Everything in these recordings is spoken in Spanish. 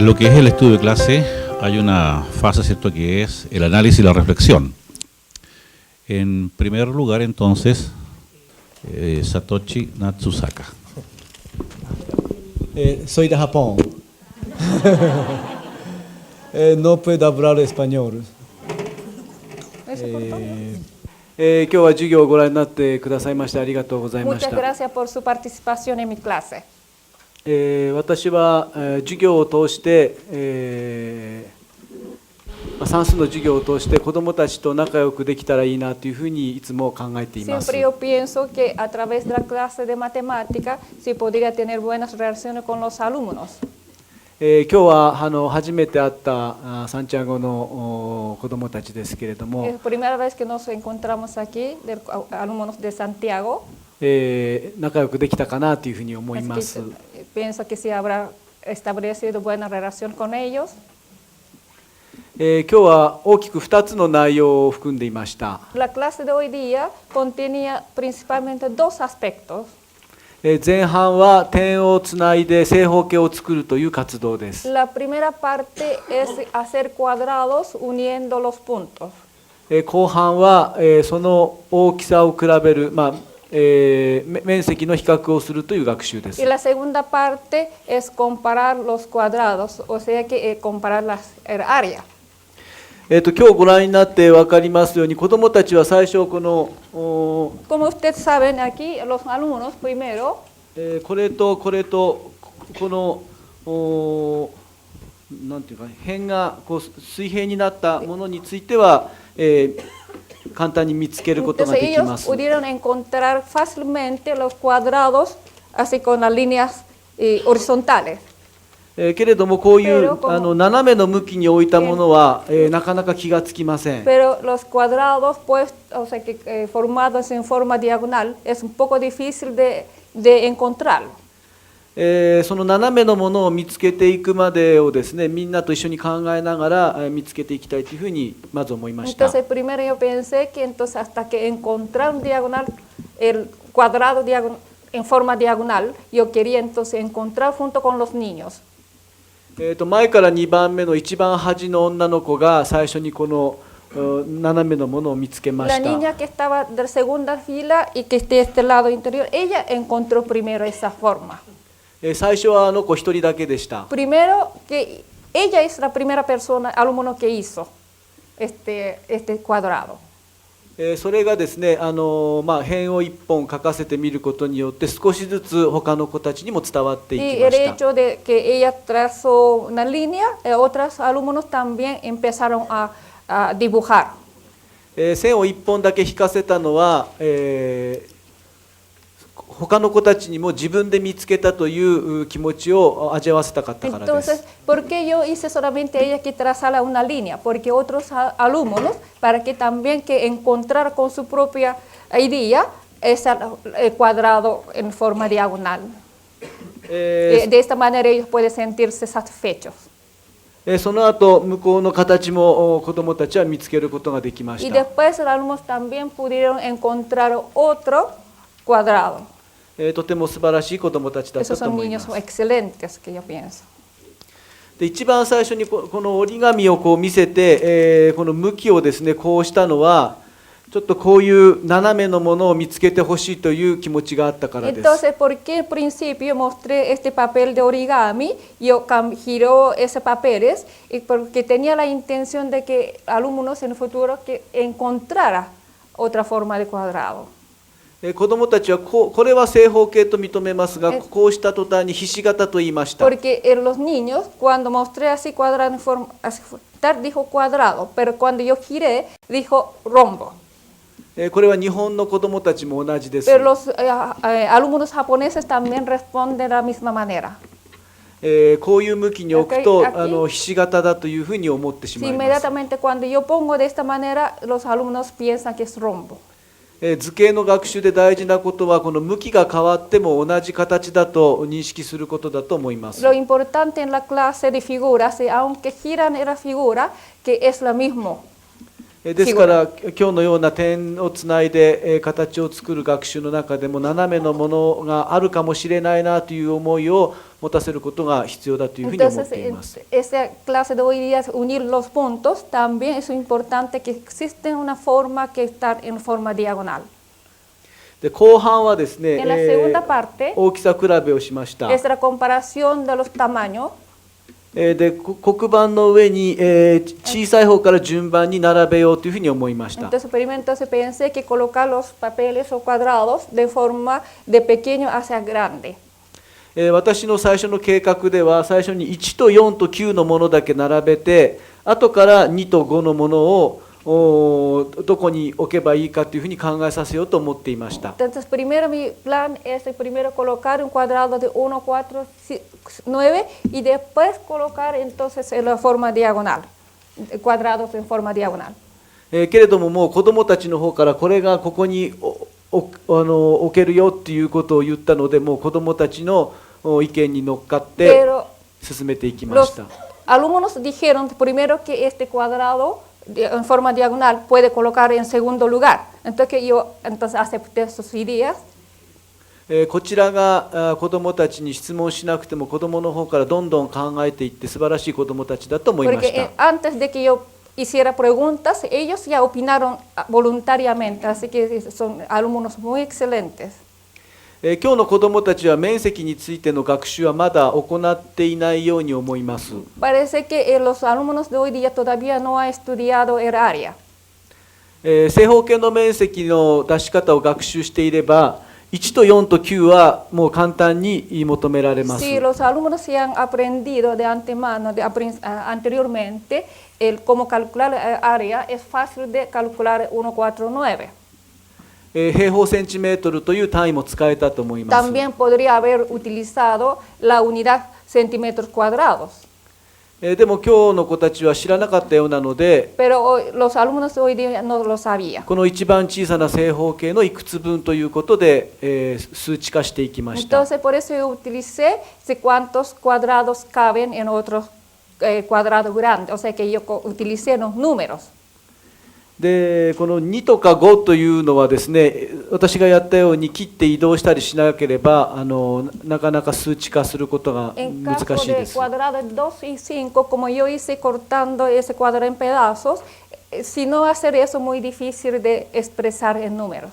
En lo que es el estudio de clase hay una fase, ¿cierto?, que es el análisis y la reflexión. En primer lugar, entonces, Satoshi Natsusaka. Soy de Japón. No puedo hablar español. 今日は授業をご覧になってくださいましてありがとうございまし Muchas た。 gracias por su participación en mi clase. 私は授業を通して算数の授業を通して子どもたちと仲良くできたらいいなというふうにいつも考えています。 Siempre yo pienso que a través de la clase de matemática se podría tener buenas relaciones con los alumnos. 今日は初めて会ったサンチャゴの子どもたちですけれども、 Es la primera vez que nos encontramos aquí, de alumnos de Santiago. 仲良くできたかなというふうに思い Así ま que す。 pienso que se habrá establecido buena relación con ellos. 今日は大きく2つの内容を含んでいました。 La clase de hoy día contenía principalmente dos aspectos. 前半は点をつないで正方形を作るという活動です。 La primera parte es hacer cuadrados uniendo los puntos. 後半はその大きさを比べる、面積の比較をするという学習です。 Y la segunda parte es comparar los cuadrados, o sea que comparar el área. 今日ご覧になって分かりますように、子どもたちは最初この Como ustedes saben, aquí los alumnos primero これとこれとこのなんていうか辺がこう水平になったものについては、簡単に見つけることが entonces でき ellos ます。 pudieron encontrar fácilmente los cuadrados así con las líneas horizontales. けれどもこういうpero como 斜めの向きに置いたものは、なかなか気がつきません。 Pero los cuadrados pues, o sea, que, formados en forma diagonal es un poco difícil de encontrarlo. その斜めのものを見つけていくまでをですね、みんなと一緒に考えながら見つけていきたいというふうにまず思いました。 Entonces primero yo pensé que entonces hasta que encontrar un diagonal, el cuadrado en forma diagonal, yo quería entonces encontrar junto con los niños. 前から2番目の一番端の女の子が最初にこの斜めのものを見つけま La した。 niña que estaba de segunda fila y que esté de este lado interior, ella encontró primero esa forma. 最初はあの子一人だけでした。 Primero que ella es la primera persona, alumno que hizo este cuadrado. それがですね、辺を一本書かせてみることによって少しずつ他の子たちにも伝わっていき Y ま el した。 hecho de que ella trazó una línea, otros alumnos también empezaron a dibujar. 線を一本だけ引かせたのは、他の子たちにも自分で見つけたという気持ちを味わわせたかったからです。 Entonces, ¿por qué yo hice solamente ella que trazara una línea? Porque otros alumnos, para que también que encontrar con su propia idea ese cuadrado en forma diagonal. De esta manera ellos pueden sentirse satisfechos. その後向こうの形も子どもたちは見つけることができまし Y た。 después los alumnos también pudieron encontrar otro cuadrado. とても素晴らしい子どもたちだった Esos と son 思いま niños す。 excelentes que yo pienso. で一番最初にこの折り紙をこう見せて、この向きをですねこうしたのはちょっとこういう斜めのものを見つけてほしいという気持ちがあったからです。 Entonces, ¿por qué al principio mostré este papel de origami? Yo giró ese papeles y porque tenía la intención de que alumnos en el futuro que encontrara otra forma de cuadrado. 子どもたちはこれは正方形と認めますが、こうした途端にひし形と言いました。 Porque los niños, cuando mostré así cuadrado, dijo cuadrado, pero cuando yo giré, dijo rombo. これは日本の子どもたちも同じです。 Pero los alumnos japoneses también responden de la misma manera. こういう向きに置くとひし形だというふうに思ってしまいます。 Inmediatamente cuando yo pongo de esta manera, los alumnos piensan que es rombo. 図形の学習で大事なことはこの向きが変わっても同じ形だと認識することだと思います。 Lo importante en la clase de figuras, aunque giran la figura, que es lo mismo. ですから今日のような点をつないで形を作る学習の中でも斜めのものがあるかもしれないなという思いを持たせることが必要だというふうに思っ Entonces, ています esta clase de hoy día es unir los puntos. También es importante que existe una forma que está en forma diagonal. で後半はですね、 En la segunda parte 大きさ比べをしました es la comparación de los tamaños. で黒板の上に小さい方から順番に並べようというふうに思いました Entonces, primero entonces pensé que colocar los papeles o cuadrados de forma de pequeño hacia grande. 私の最初の計画では最初に1と4と9のものだけ並べて後から2と5のものをどこに置けばいいかというふうに考えさせようと思っていました Entonces, primero mi plan es primero colocar un cuadrado de 1, 4, 9 y después colocar entonces en la forma diagonal, cuadrados en forma diagonal. けれどももう子どもたちの方からこれがここに置けるよっていうことを言ったのでもう子どもたちの意見に乗っかって進めていきました Los alumnos dijeron primero que este cuadrado en forma diagonal puede colocar en segundo lugar. Entonces yo acepté sus ideas. こちらが子どもたちに質問しなくても子どもの方からどんどん考えていって素晴らしい子どもたちだと思いました Porque antes de que yo hiciera preguntas, ellos ya opinaron voluntariamente, así que son alumnos muy excelentes. 今日の子どもたちは面積についての学習はまだ行っていないように思います Parece que los alumnos de hoy día todavía no han estudiado el área. 正方形の面積の出し方を学習していれば1と4と9はもう簡単に求められます Si los alumnos se han aprendido de antemano, anteriormente, cómo calcular el área, es fácil de calcular 149. 平方センチメートルという単位も使えたと思います También podría haber utilizado la unidad centímetros cuadrados. でも今日の子たちは知らなかったようなので Pero los alumnos de hoy día no lo sabían. この一番小さな正方形のいくつ分ということで、数値化していきました Entonces, por eso yo utilicé cuántos cuadrados caben en otros cuadrados grandes. O sea que yo utilicé los números. でこの2とか5というのはですね私がやったように切って移動したりしなければなかなか数値化することが En 難 caso しいで de す cuadrados 2 y 5, como yo hice cortando ese cuadrado en pedazos, si no hacer eso muy difícil de expresar en números.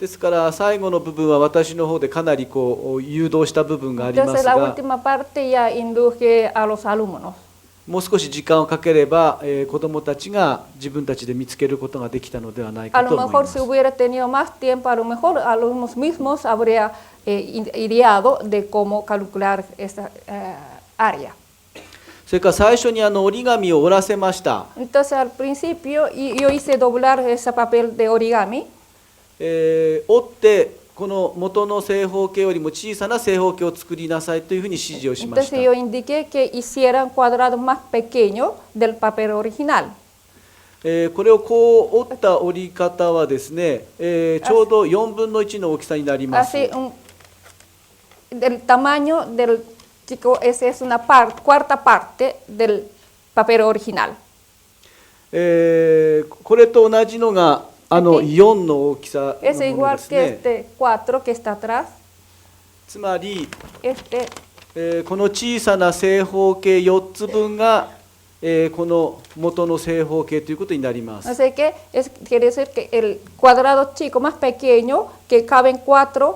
ですから最後の部分は私の方でかなりこう誘導した部分がありま Entonces す la が última parte ya induje a los alumnos. もう少し時間をかければ、子どもたちが自分たちで見つけることができたのではない A か lo と思い mejor ま si す。 hubiera tenido más tiempo, a lo mejor alumnos mismos habría ideado de cómo calcular esta área. それから最初に折り紙を折らせました。 Entonces al principio yo hice doblar ese papel de origami. 折ってこの元の正方形よりも小さな正方形を作りなさいというふうに指示をしました Entonces yo indiqué que hicieran cuadrados más pequeños del papel original. これをこう折った折り方はですね、ちょうど4分の1の大きさになります。 Así del tamaño del chico, esa es una cuarta parte del papel original. これと同じのが4の大きさのも Es の igual です que ね。 este 4 que está atrás. つまり、 Este この小さな正方形4つ分が、この元の正方形ということになります。 Así que quiere decir que el cuadrado chico más pequeño, que caben 4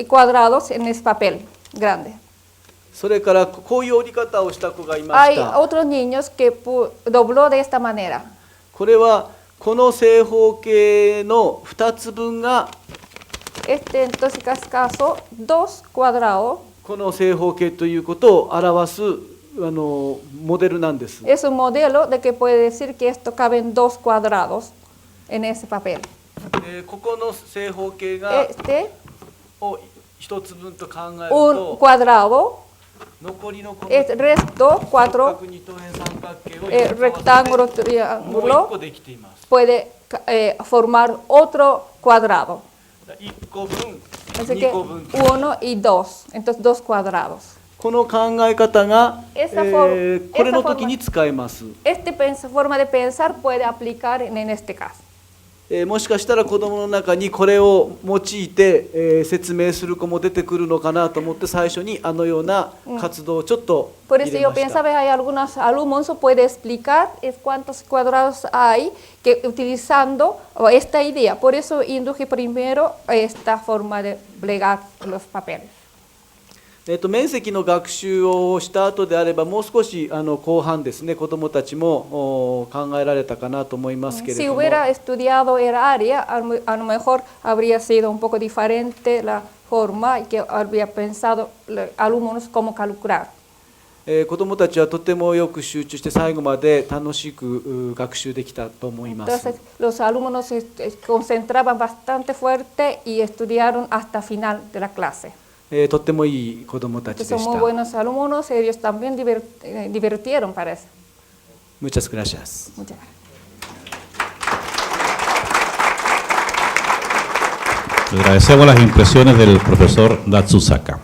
cuadrados en ese papel grande. それからこういう折り方をした子がいまし Hay た。 otros niños que dobló de esta manera. これはこの正方形の2つ分が Entonces, en este caso, 2 cuadrados この正方形ということを表すモデルなんです。 es un modelo de que puede decir que esto caben 2 cuadrados en ese papel. ここの正方形が Este, を1つ分と考える un と cuadrado, 残りのこの el resto, 4, 角二等辺三角形を rectángulo, もう1 triángulo, 個できています。 puede formar otro cuadrado. 1個分、 Así que 2個分。 1 y 2, entonces 2 cuadrados. この考え方が、 Esa for- これの esa forma- 時に使えます。 Forma de pensar puede aplicar en este caso. もしかしたら子どもの中にこれを用いて、説明する子も出てくるのかなと思って最初にあのような活動をちょっと Por 入 eso れ yo ました。 pensaba, hay algunos alumnos puede explicar cuántos cuadrados hay que utilizando esta idea. Por eso induje primero esta forma de plegar los papeles. 面積の学習をした後であればもう少し後半ですね子どもたちも考えられたかなと思いますけれ Si ども、 hubiera estudiado el área, a lo mejor habría sido un poco diferente la forma y que habría pensado los alumnos cómo calcular. 子どもたちはとてもよく集中して最後まで楽しく学習できたと思います。 Entonces los alumnos se concentraban bastante fuerte y estudiaron hasta final de la clase. とってもいい子どもたちで Son し muy た。 buenos alumnos, ellos también divirtieron para eso. Muchas gracias. Muchas gracias. Le agradecemos las impresiones del profesor Datsusaka.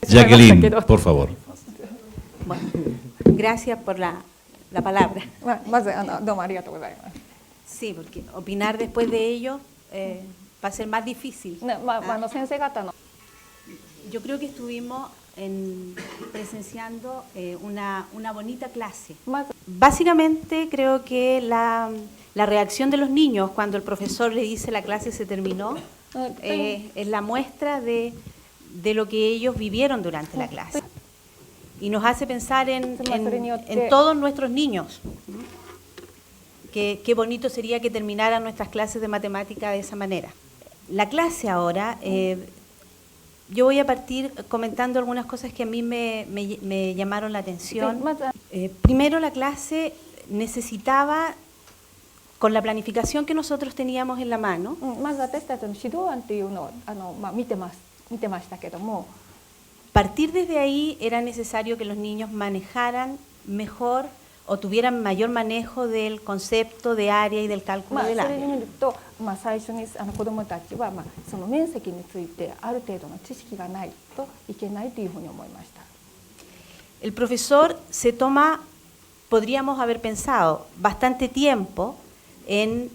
Jacqueline, por favor. Bueno, gracias por la palabra. まずどうもありがとうございます。 Sí, porque opinar después de ello va a ser más difícil. 先生方の Yo creo que estuvimos presenciando una bonita clase. まず Básicamente creo que la reacción de los niños cuando el profesor le dice la clase se terminó es la muestra de lo que ellos vivieron durante la clase. Y nos hace pensar en todos nuestros niños. Qué bonito sería que terminaran nuestras clases de matemática de esa manera. La clase ahora, yo voy a partir comentando algunas cosas que a mí me llamaron la atención. Primero, la clase necesitaba, con la planificación que nosotros teníamos en la mano, まず私たちの指導案というのを見てましたけども、 partir desde ahí era necesario que los niños manejaran mejor o tuvieran mayor manejo del concepto de área y del cálculo そ del れ área. で見ると、最初に子どもたちは、その面積についてある程度の知識がないといけないというふうに思いました。 El profesor se toma, podríamos haber pensado, bastante tiempo en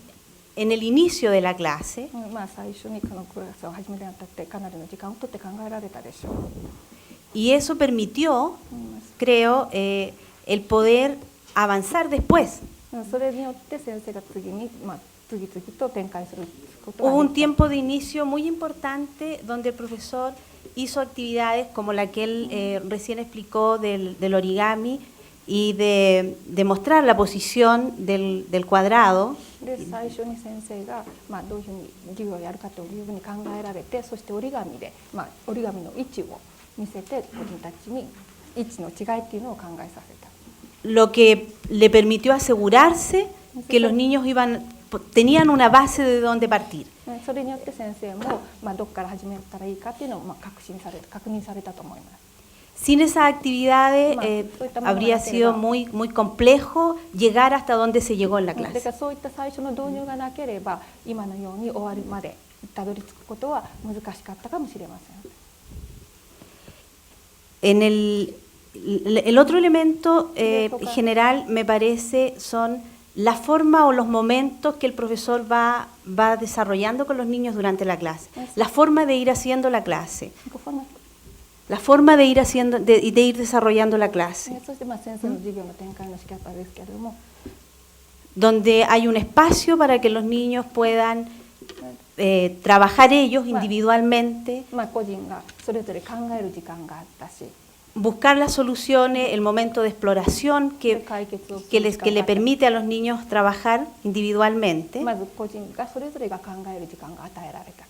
el inicio de la clase. 最初にこのクラスを始めるにあたってかなりの時間をとって考えられたでしょう。 Y eso permitió, creo, el poder avanzar después. それによって先生が次々と展開することが Hubo で un きた。 tiempo de inicio muy importante donde el profesor hizo actividades como la que él recién explicó del origami y de mostrar la posición del cuadrado. で最初に先生が、どういうふうに授業をやるかというふうに考えられて、そして折り紙で、折り紙の位置を見せて子どもたちに位置の違いっていうのを考えさせた。 Lo que le permitió asegurarse que los niños tenían una base de donde partir. それによって先生も、どこから始めたらいいかっていうのを、確認されたと思います。 Sin esas actividades habría sido muy complejo llegar hasta donde se llegó en la だか clase. らそういった最初の導入がなければ、今のように終わりまでたどり着くことは難しかったかもしれません。 En el otro elemento general, me parece, son la forma o los momentos que el profesor va desarrollando con los niños durante la clase. La forma de ir haciendo la clase. La forma de ir haciendo, de ir desarrollando la clase. そして先生の授業の展開の仕方ですけれども、 Donde hay un espacio para que los niños puedan trabajar ellos individualmente, 個人がそれぞれ考える時間があったし、 buscar las soluciones, el momento de exploración que le permite a los niños trabajar individualmente. まず個人がそれぞれが考える時間が与えられた。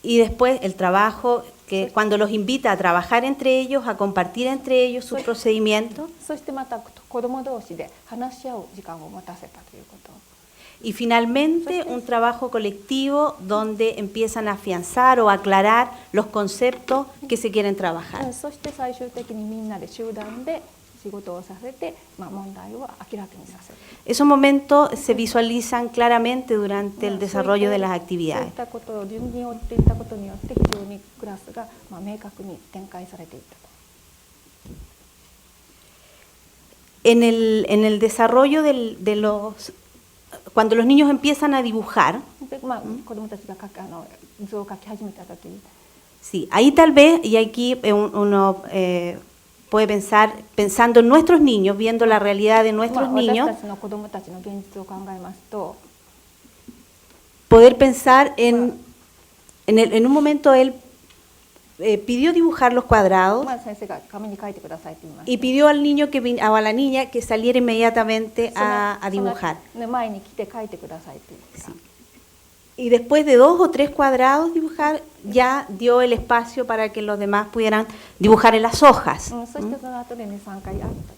Y después el trabajo, que cuando los invita a trabajar entre ellos, a compartir entre ellos sus procedimientos. そしてまた子ども同士で話し合う時間を持たせたということ。 Y finalmente un trabajo colectivo donde empiezan a afianzar o aclarar los conceptos que se quieren trabajar. そして最終的にみんなで集団で仕事をさせて、問題を明らかにさせる。 Esos momentos se visualizan claramente durante el desarrollo de las そうい actividades. ったことを順に追っていったことによって非常にクラスが明確に展開されていったと。 En el desarrollo de los... Cuando los niños empiezan a dibujar, で子どもたちが図を描き始めた時に sí, ahí tal vez, y aquí uno puede pensar, pensando en nuestros niños, viendo la realidad de nuestros 私 niños, たちの子どもたちの現実を考えますと poder pensar en un momento él pidió dibujar los cuadrados 先生が紙に書いてくださいって言いました。 y pidió al niño o a la niña que saliera inmediatamente a dibujar. 前に来て書いてくださいって言った。 Y después de 2 o 3 cuadrados dibujar, ya dio el espacio para que los demás pudieran dibujar en las hojas. そしてその後で2、3回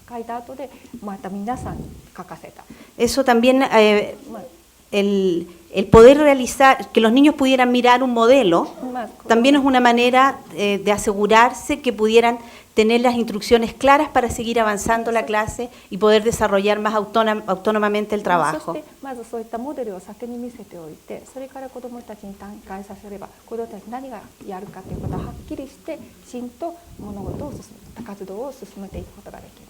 書いた後でまた皆さんに書かせた。 Eso también, まあ el poder realizar, que los niños pudieran mirar un modelo, まあ también es una manera de asegurarse que pudieran tener las instrucciones claras para seguir avanzando la clase y poder desarrollar más autónomamente el そし trabajo. てまずそういったモデルを先に見せておいて、それから子どもたちに展開させれば子どもたち何がやるかということをはっきりしてきちんと物事を進め活動を進めていくことができる。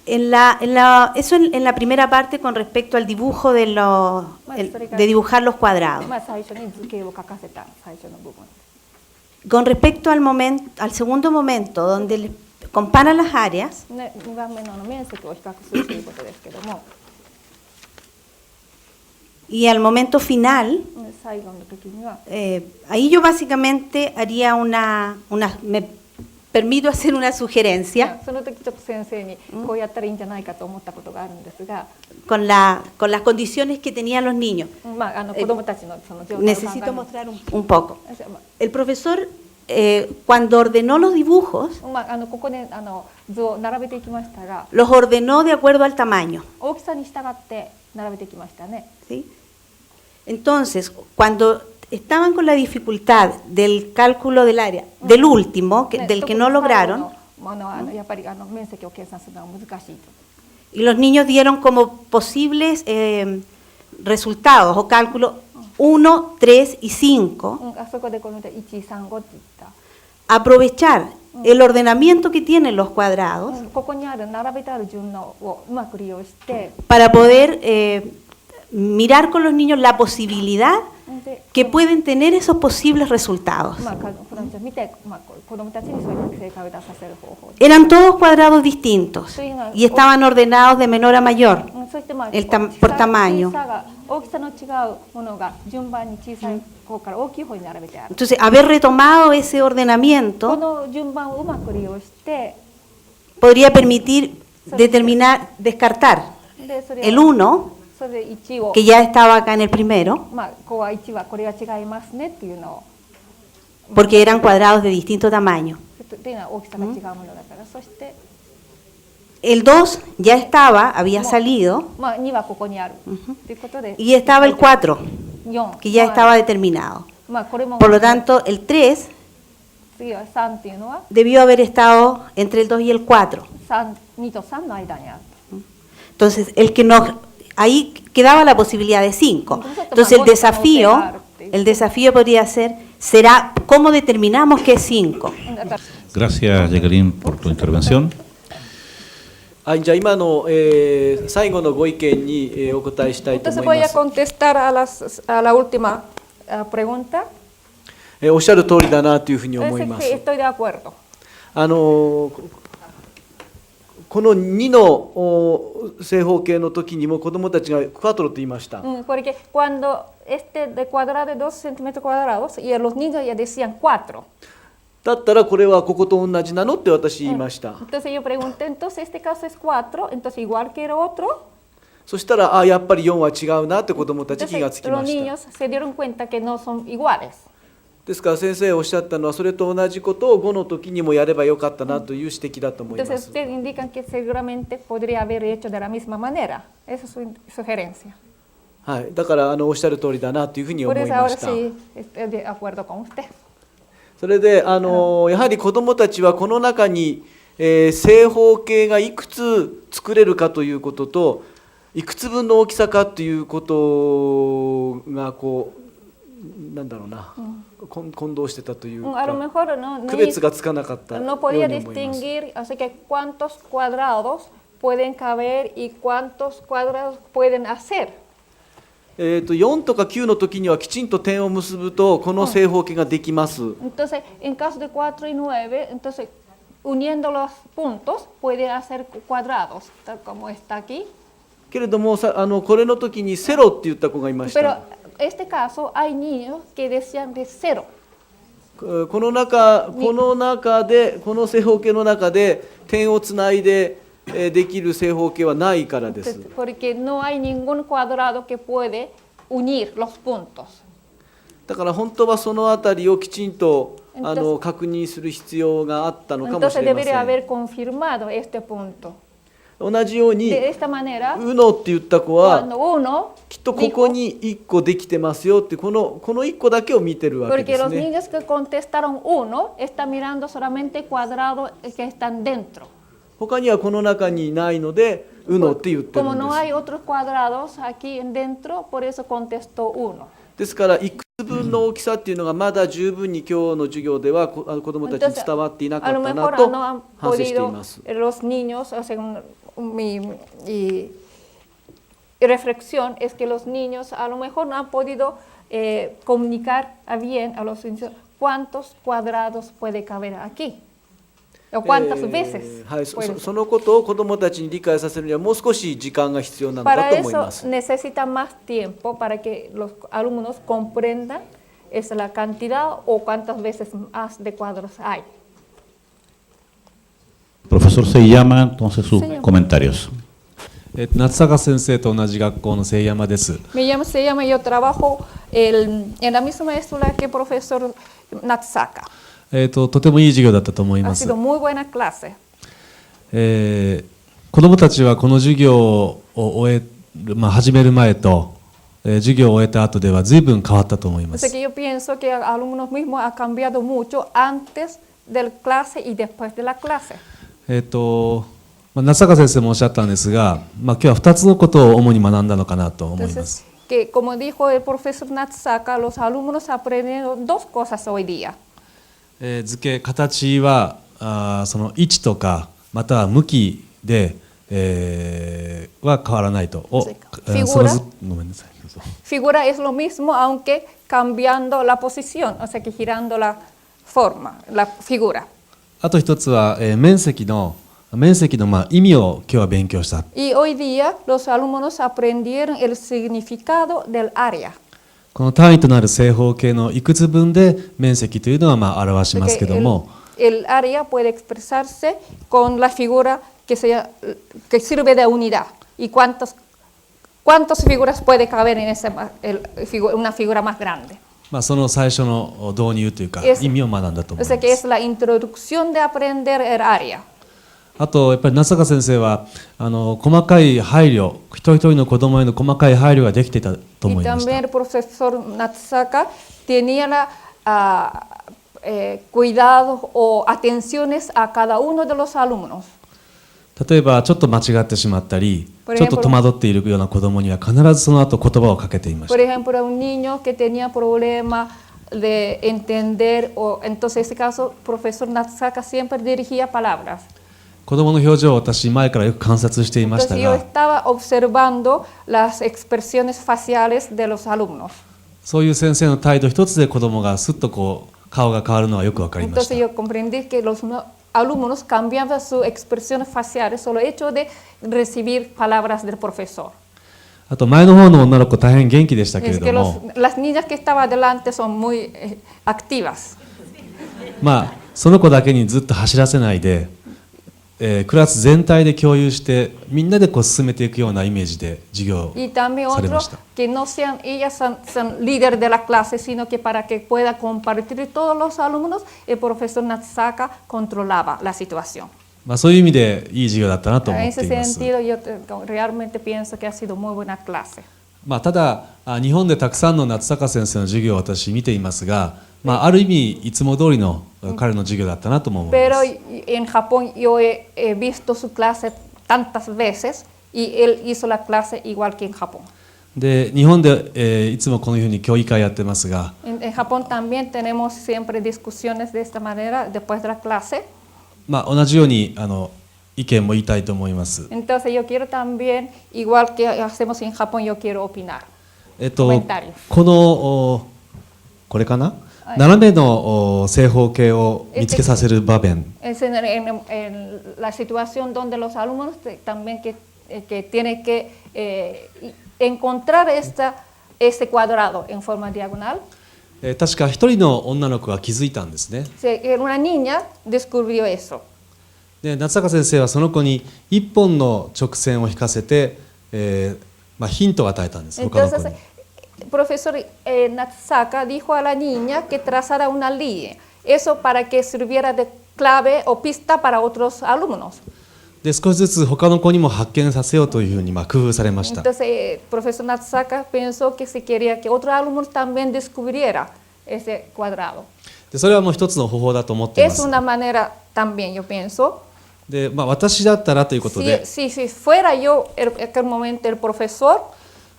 Eso en la primera parte con respecto al dibujo de dibujar los cuadrados. 最初に図形を書かせた最初の部分。 Con respecto al segundo momento, donde comparan las áreas, 2番目の面積を比較するということですけども、 y al momento final, 最後の時には ahí yo básicamente haría me permito hacer una sugerencia その時ちょっと先生にこうやったらいいんじゃないかと思ったことがあるんですが、 con las condiciones que tenían los niños. 子どもたちのその状態を考え Necesito ます。 mostrar un poco. El profesor, cuando ordenó los dibujos, ここで図を並べていきましたが、 los ordenó de acuerdo al tamaño. 大きさに従って並べていきましたね。 ¿Sí? Entonces, cuando estaban con la dificultad del cálculo del área, del último, del que no lograron, やっぱり面積を計算するのは難しいと。 y los niños dieron como posibles resultados o cálculos 1, 3 y 5, あそこでこの1、3、5って言った。 aprovechar el ordenamiento que tienen los cuadrados ここにある並べてある順応をうまく利用して、 para poder mirar con los niños la posibilidad で que pueden tener esos posibles resultados. 子どもたちを見て、子どもたちにそういう正解を出させる方法で Eran todos cuadrados distintos y estaban ordenados de menor a mayor. そしてpor tamaño. 大きさの違うものが順番に小さい方から大きい方に並べてある。 Entonces, haber retomado ese こ ordenamiento の順番をうまく利用して、 podría permitir descartar でそれ el を 1, それで1を que ya estaba acá en el primero, ここは1はこれが違いますねっていうのを porque eran cuadrados de distinto tamaño. っていうのは大きさが違うものだから、そして El 2 ya había salido, 2はここにあるということで、 y estaba el 4, 4 que ya estaba determinado. これも Por lo tanto, el 3次は3っていうのは debió haber estado entre el 2 y el 4. 2と3の間にある。 Entonces, ahí quedaba la posibilidad de 5. Entonces, el desafío podría será cómo determinamos qué es 5. だから Gracias, Jacqueline, por tu intervención. はい、じゃあ今の、最後のご意見に、お答えしたいと Entonces 思い voy ま a す。 contestar a la última pregunta. おっしゃる通りだなというふうに思いま Sí, す。 estoy de acuerdo. この2の正方形の時にも子どもたちがクワトロと言いました。 Porque cuando de cuadrado de 2 centímetros cuadrados y los niños ya decían 4. だったらこれはここと同じなのって私言いました。 Entonces yo pregunté, entonces este caso es 4, entonces igual que el otro. そしたらやっぱり4は違うなって子どもたち気がつき Entonces ま los した。 niños se dieron cuenta que no son iguales. ですから先生おっしゃったのはそれと同じことを5の時にもやればよかったなという指摘だと思いま Entonces す。 ustedes indican que seguramente podría haber hecho de la misma manera. Esa es su sugerencia. はい、だからおっしゃる通りだなというふうに Por 思い eso ま ahora した。 sí estoy de acuerdo con usted. それでやはり子どもたちはこの中に正方形がいくつ作れるかということと、いくつ分の大きさかということがこうなんだろうな、混同してたというか、 A lo mejor no, 区別がつかなかったように no 思 podía います。 distinguir, así que cuántos cuadrados pueden caber y cuántos cuadrados pueden hacer. 4とか9の時にはきちんと点を結ぶとこの正方形ができます。 Entonces, en caso de 4 y 9, entonces uniendo los puntos puede hacer cuadrados, tal como está aquí. けれどもこれの時にセロって言った子がいまし Pero た。 en este caso hay niños que decían de 0. この中でこの正方形の中で点をつないでできる正方形はないからです。 Porque no hay ningún cuadrado que puede unir los puntos. だから本当はそのあたりをきちんと Entonces- 確認する必要があったのかもし Entonces れませ debería ん。 haber confirmado este punto. 同じように De esta manera, うのって言った子は cuando uno きっとここに1個できてますよってこの1個だけを見てるわけ Porque です los ね。 niños que contestaron 1 están mirando solamente cuadrados que están dentro. 他にはこの中にないのでうのって言ってる Como ん no です。 hay otros cuadrados aquí dentro, por eso contestó 1. ですからいくつ分の大きさっていうのがまだ十分に今日の授業では子どもたちに Entonces, 伝わっていなか a っ lo た mejor なと no han 反省してい podido ます。 los niños, según mi reflexión, es que los niños a lo mejor no han podido comunicar bien a los niños cuántos cuadrados puede caber aquí. O cuántas veces. はい、 puede そのことを子どもたちに理解させるにはもう少し時間が必要なの Para だと思い eso ます。 necesita más tiempo para que los alumnos comprendan es la cantidad o cuántas veces más de cuadros hay. Profesor Seiyama, entonces sus Seiyama. comentarios. 夏坂先生と同じ学校の瀬山です。 Se llama, yo trabajo en la misma escuela que el profesor Natsaka. とてもいい授業だったと思い Ha ます。 sido muy buena clase. 子どもたちはこの授業を始める前と、授業を終えた後では随分変わったと思いま O sea す。 que yo pienso que el alumno mismo ha cambiado mucho antes de la clase y después de la clase. 夏坂先生もおっしゃったんですが、今日は2つのことを主に学んだのかなと思いま Entonces, す。 que como dijo el profesor Natsaka, los alumnos aprendieron dos cosas hoy día. 図形形はその位置とかまたは向きで、は変わらないと。ごめんなさい。 Figura es lo mismo, aunque cambiando la posición, o sea que girando la forma, la figura. あと一つは、面積の意味を今日は勉強した。 Y hoy día los alumnos aprendieron el significado del área. この単位となる正方形のいくつ分で面積というのは表しますけども、 El área puede expresarse con la figura que sirve de unidad. ¿Y cuántas figuras puede caber en una figura más grande? その最初の導入というか Es- 意味を学んだと思 O い sea ま que es す。 la introducción de aprender el área. あとやっぱり夏坂先生は細かい配慮、一人一人の子供への細かい配慮ができていたと Y 思いまし también た。 el profesor Natsaka tenía cuidado o atenciones a cada uno de los alumnos. 例えばちょっと間違ってしまったり、 Por ちょっと戸惑っているような子供には必ずその後言葉をかけていまし Por た。 ejemplo, un niño que tenía problema de entender, o entonces en ese caso, el profesor Natsaka siempre dirigía palabras. 子供の表情を私前からよく観察していました Entonces yo が、 estaba observando las expresiones faciales de los alumnos. そういう先生の態度一つで子供がすっと顔が変わるのはよくわかりまし Entonces た。 yo comprendí que los alumnos cambiaban sus expresiones faciales solo el hecho de recibir palabras del profesor. あと前の方の女の子大変元気でしたけれ Es ど que も、 las niñas que estaban adelante son muy activas. その子だけにずっと走らせないで、クラス全体で共有してみんなで進めていくようなイメージで授業 Y también され otro, ました。 que no sean ellas son líderes de la clase, sino que para que pueda compartir todos los alumnos, el profesor Natsaka controlaba la situación. そういう意味でいい授業だったなと思 En っ ese ています。 sentido, yo realmente pienso que ha sido muy buena clase. ただ日本でたくさんの夏坂先生の授業を私見ていますが、まあ、ある意味いつも通りの彼の授業だったなとも思いま Pero す。 en Japón yo he visto su clase tantas veces y él hizo la clase igual que en Japón. で日本で、いつもこのように協議会やってますが、 En Japón también tenemos siempre discusiones de esta manera después de la clase. まあ、同じように意見も言いたいと思います。 Entonces yo quiero también, igual que hacemos en Japón, yo quiero opinar. これかな、斜めの正方形を見つけさせる場面。 Es en la situación donde los alumnos también que tienen que encontrar este cuadrado en forma diagonal. 確か一人の女の子が気づいたんですね。 Una niña descubrió eso. で夏坂先生はその子に一本の直線を引かせて、まあ、ヒントを与えたんです。他の子 Entonces, に。 el profesor Natsaka dijo a la niña que trazara una línea, eso para que sirviera de clave o pista para otros alumnos. で少しずつ他の子にも発見させようというふうにまあ工夫されました。 Entonces, el profesor Natsaka pensó que se quería que otros alumnos también descubriera ese cuadrado. でそれはもう一つの方法だと思っていま Es す。 una manera también, yo pienso. でまあ、私だったらということで、 Si fuera yo en aquel momento el profesor,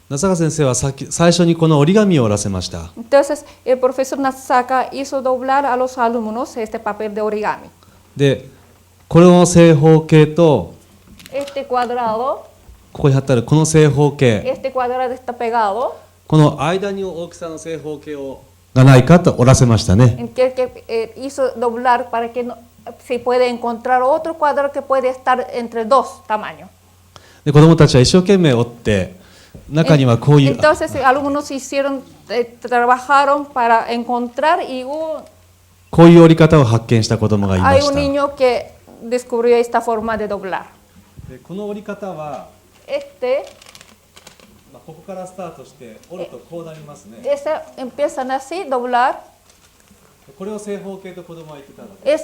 夏坂先生は最初にこの折り紙を折らせました。 entonces el profesor Natsaka hizo doblar a los alumnos este papel de origami. でこの正方形と Este cuadrado, ここに貼ってあるこの正方形、 este cuadrado está pegado, この間に大きさの正方形をがないかと折らせましたね。 en que hizo doblar para que se pueda encontrar otro cuadrado que puede estar entre dos tamaños. で子どもたちは一生懸命折って中にはこういう Entonces alumnos trabajaron para encontrar y こういう折り方を発見した子どもがいま hay し un た。 niño que descubrió esta forma de doblar. でこの折り方は、 まあ、ここからスタートして折るとこうなりますね。 Empiezan así, doblar, これを正方形と子どもは言ってたので、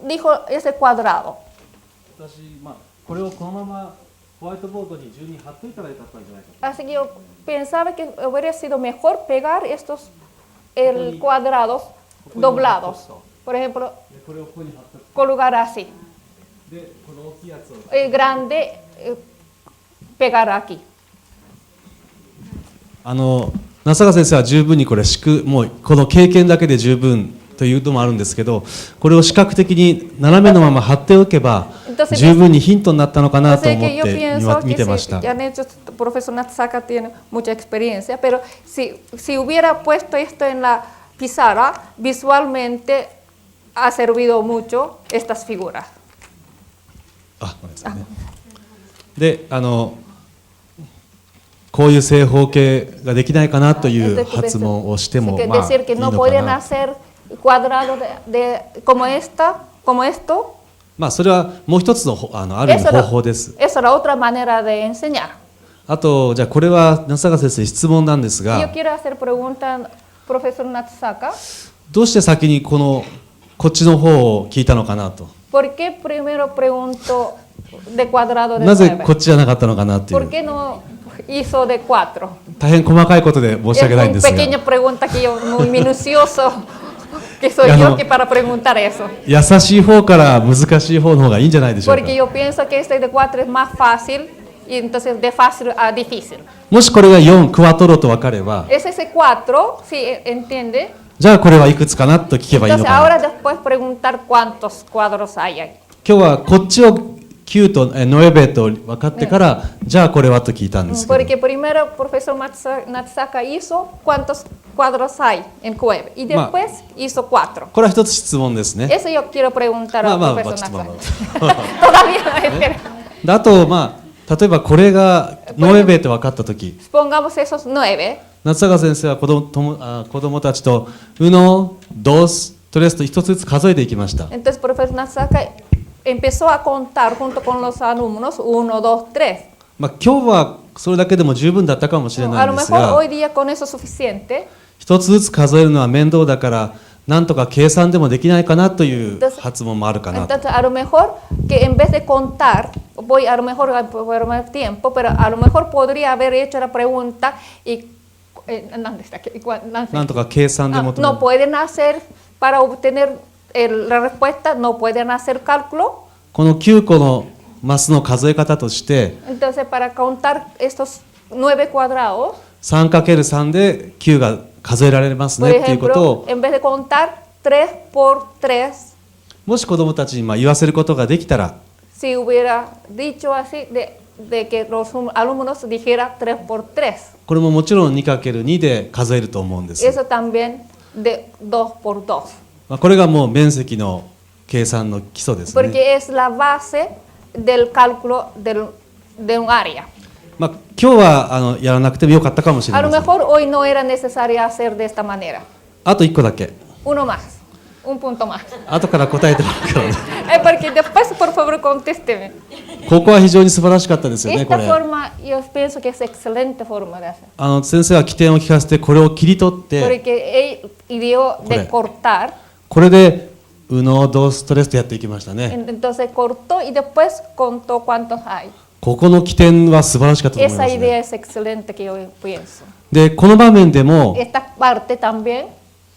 dijo ese cuadrado. 私、まあ、これをこのままホワイトボードに順に貼っといたらよかったんじゃないかと。 Así que yo pensaba que hubiera sido mejor pegar estos cuadrados doblados. Por ejemplo, でこれをここに貼った。 colocar así. でこの大きいやつを El grande pegar aquí. 夏坂先生は十分にこれもうこの経験だけで十分というのもあるんですけど、これを視覚的に斜めのまま貼っておけば十分にヒントになったのかなと思って見てました。 Ya han hecho, el profesor Natsaka tiene mucha experiencia, pero si hubiera puesto esto en la pizarra, visualmente ha servido mucho estas figuras. あ、ごめんなさいね。で、こういう正方形ができないかなという発問をしてもまあいいの decir que no か podrían な。 hacer cuadrado como esto. まあそれはもう一つのある意味方法です。 Esa era otra manera de enseñar. あとじゃあこれは夏坂先生質問なんです Yo が、 quiero hacer pregunta al profesor Natsaka. どうして先にこっちの方を聞いたのかなと。 ¿Por qué primero pregunto de cuadrado de なぜこっ 9? ちじゃなかったのかなってい ¿Por う。 qué no hizo de 4? 大変細かいことで申し Es 訳ないん una ですが、 pequeña pregunta que yo, muy minucioso, que soy Ya yo no. que para preguntar eso. 優しい方から難しい方の方がいいんじゃないでしょうか。 Porque yo pienso que este de 4 es más fácil y entonces de fácil a difícil. もしこれが4クワトロと分かれば、 Es ese 4, si entiende. じゃあこれはいくつかなと聞けばいいの Entonces か ahora な。 después preguntar cuántos cuadros hay ahí. 今日はこっちを9と9と分かってから、じゃあこれはと聞いたんですけど。 Porque primero el profesor Natsaka hizo cuántos cuadros hay en 9 y después hizo 4. これは一つ質問ですね。 Eso yo quiero preguntar al profesor Natsaka. まあ Todavía no espera. であとまあ例えばこれが9って分かったとき、 Pongamos esos 9. 夏坂先生は子供たちとuno、dos、とりあえず一つずつ数えていきました。 Entonces el profesor Natsaka empezó a contar junto con los alumnos 1, 2, 3. まあ今日はそれだけでも十分だったかもしれな A い lo んです mejor が、 hoy día con eso es suficiente. 一つずつ数えるのは面倒だからなんとか計算でもできないかなという発問もあるかなと。 Entonces a lo mejor que en vez de contar, a lo mejor por más tiempo, pero a lo mejor podría haber hecho la pregunta y ¿dónde está? ¿Dónde? なんとか計算で求め No る。 pueden hacer, para obtener la respuesta, no pueden hacer cálculo. この9個のマスの数え方として Entonces, para contar estos 9 cuadrados, 3×3 で9が数えられます por ねっていうこと ejemplo, を en vez de contar 3 por 3, もし子どもたちに言わせることができたら si hubiera dicho así, de que los alumnos dijera 3 por 3, これももちろん 2×2 で数えると思うんです。 eso también de 2 por 2, これがもう面積の計算の基礎ですね。 porque es la base del cálculo de un área. 今日はやらなくてもよかったかもしれ A ま lo せん。 mejor hoy no era necesario hacer de esta manera. あと1個だけ。 Uno más, un punto más. 後から答えてもらうからね。 Porque después, por favor, contésteme. ここは非常に素晴らしかったですよね、こ Esta れ。 forma, yo pienso que es excelente forma de hacer. 先生は起点を聞かせて、これを切り取って、 Porque él ideó de cortar, これで、右脳、ドストレスとやっていきましたね。 entonces cortó y después contó cuántos hay. ここの起点は素晴らしかったと思いま Esa す、 idea ね。 es excelente que yo pienso. で、この場面でも、 Esta parte también,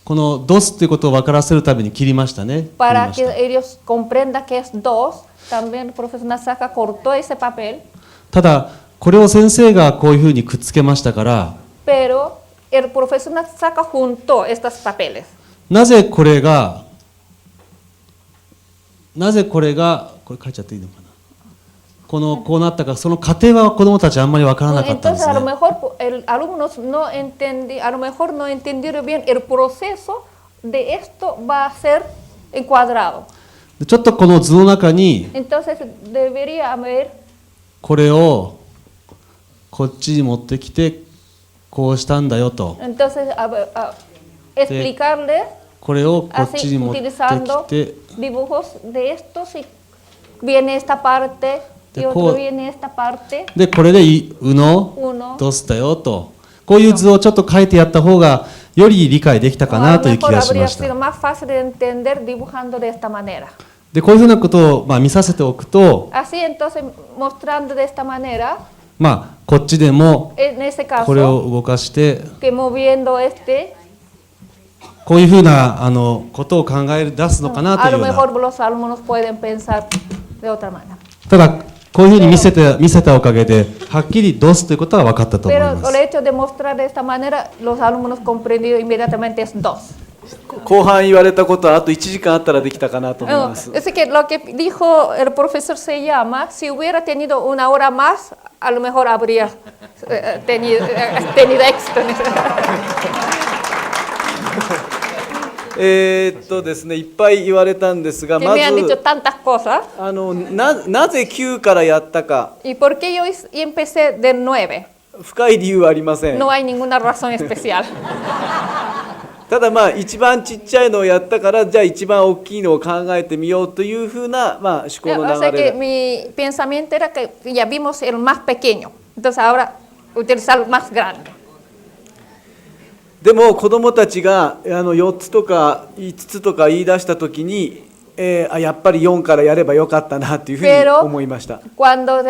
このドスということを分からせるために切りましたね。切り para まし que た ellos comprendan que es 2, también el profesor Nasaka cortó ese papel, ただ、これを先生がこういうふうにくっつけましたから、 pero el profesor Nasaka juntó estos papeles. なぜこれが、これ書いちゃっていいのかな。こうなったか、その過程は子どもたちあんまり分からなかったんで Entonces, す a lo ね。 mejor el alumnos a lo mejor no entendieron bien el proceso de esto va a ser encuadrado. でちょっとこの図の中に、 Entonces, debería haber, これをこっちに持ってきて、こうしたんだよと。 entonces explicarles これをこっち así に持ってき utilizando て、 dibujos de esto, si viene esta parte y De otro co- viene esta parte, で、これで右脳、 uno. ドスだよと。こういう図をちょっと書いてやった方が、より理解できたか A な lo という気 mejor がし habría まし sido た。 más fácil de entender dibujando de esta manera. で、こういうふうなことを見させておくと、 Así entonces, mostrando de esta manera, こっちでも en ese これ caso, を動かして、 que moviendo este, こういうふうなことを考え出すのかなと a いう lo ような。 mejor los alumnos pueden pensar de otra manera. ただ、こういうふうに見せたおかげで、はっきりドスということは分かったと思い Pero ま el す。 hecho de mostrar de esta manera, los alumnos comprendieron inmediatamente es 2. 後半言われたことはあと1時間あったらできたかなと思います Es que lo que dijo el profesor se llama, si hubiera tenido una hora más, a lo mejor habría tenido éxito. ですね、いっぱい言われたんですが、 Que ま me han dicho ず tantas cosas. なぜ9からやったか、 ¿Y por qué yo empecé de 9? 深い理由はありません。 No hay ninguna razón especial. ただ一番ちっちゃいのをやったから、じゃあ一番大きいのを考えてみようというふうな、思考の O sea 流 que れ。 mi pensamiento era que ya vimos el más pequeño, entonces ahora utilizar el más grande. でも子どもたちが4つとか5つとか言い出したときに、やっぱり4からやればよかったなというふうに Pero 思いました。 cuando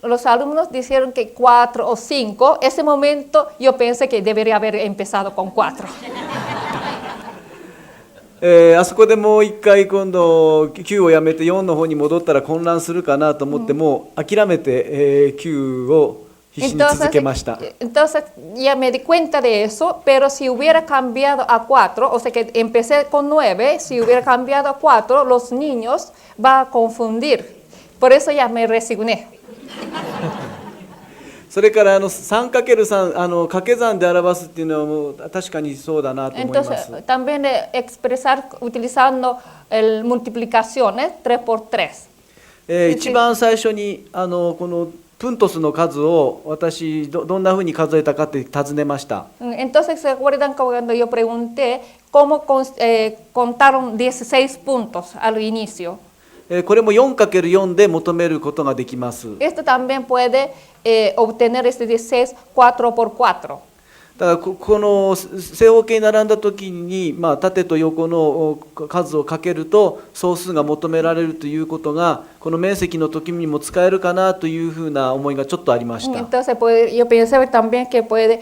los alumnos dijeron que 4 o 5, ese momento yo pensé que debería haber empezado con 4. あそこでもう一回今度9をやめて4の方に戻ったら混乱するかなと思っても諦めて、9を必死に続けました。 Entonces ya me di cuenta de eso, pero si hubiera cambiado a 4, o sea que empecé con 9, si hubiera cambiado a 4, los niños van a confundir. Por eso ya me resigné. それから3×3 掛け算で表すっていうのはもう確かにそうだなと思います。 Entonces también expresar utilizando el multiplicaciones 3 por 3. 一番最初にこのプントスの数を私どんなふうに数えたかって尋ねました。 Entonces, ¿se acuerdan cuando yo pregunté cómo contaron 16 puntos al inicio? これも 4×4 で求めることができます。 Esto también puede obtener este 16 4 por 4. だからこの正方形に並んだ時に、縦と横の数をかけると総数が求められるということがこの面積の時にも使えるかなというふうな思いがちょっとありました。 Entonces, yo pensaba también que puede